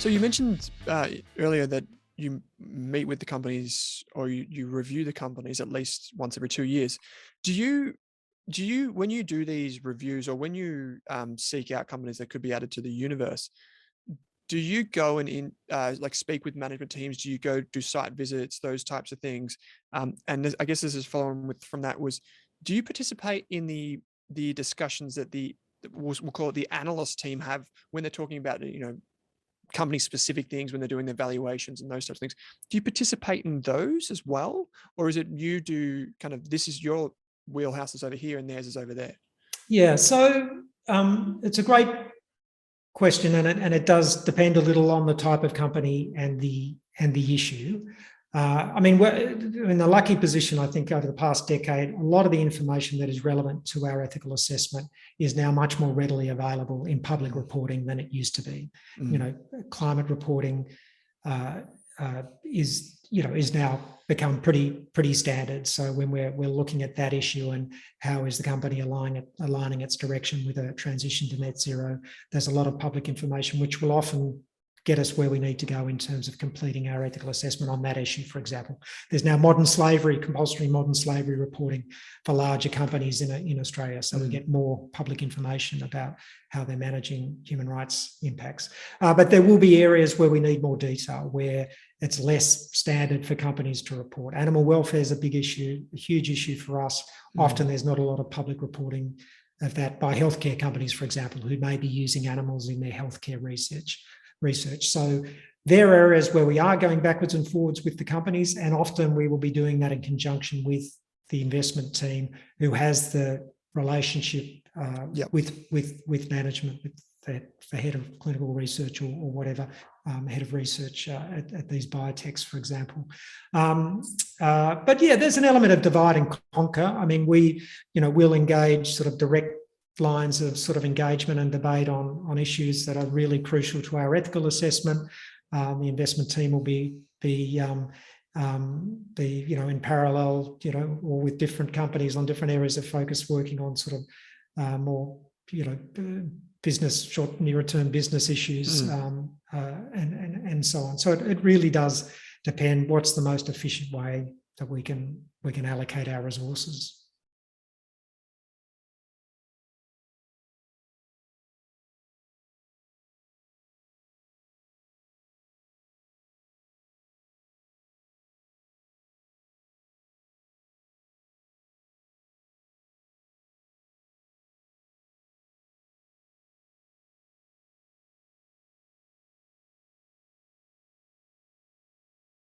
So you mentioned earlier that you meet with the companies or you review the companies at least once every 2 years. Do you when you do these reviews or when you seek out companies that could be added to the universe, do you go and like speak with management teams? Do you go do site visits, those types of things? I guess this is following with from that was, do you participate in the discussions that we'll call it the analyst team have when they're talking about company specific things when they're doing their valuations and those types of things? Do you participate in those as well? Or is it you do kind of, this is your wheelhouse is over here and theirs is over there? Yeah, so it's a great question, and it does depend a little on the type of company and the issue. I mean, we're in a lucky position, I think, over the past decade. A lot of the information that is relevant to our ethical assessment is now much more readily available in public reporting than it used to be. Climate reporting is now become pretty standard. So when we're looking at that issue and how is the company aligning its direction with a transition to net zero, there's a lot of public information which will often get us where we need to go in terms of completing our ethical assessment on that issue. For example, there's now compulsory modern slavery reporting for larger companies in Australia. So we get more public information about how they're managing human rights impacts. But there will be areas where we need more detail, where it's less standard for companies to report. Animal welfare is a big issue, a huge issue for us. Often there's not a lot of public reporting of that by healthcare companies, for example, who may be using animals in their healthcare research. So there are areas where we are going backwards and forwards with the companies, and often we will be doing that in conjunction with the investment team who has the relationship with management, with the head of clinical research or whatever, head of research at these biotechs, for example. But yeah, there's an element of divide and conquer. I mean, we'll engage sort of direct lines of sort of engagement and debate on issues that are really crucial to our ethical assessment. The investment team will be in parallel, or with different companies on different areas of focus, working on sort of more, business, short, nearer-term business issues, and so on. So it really does depend what's the most efficient way that we can allocate our resources.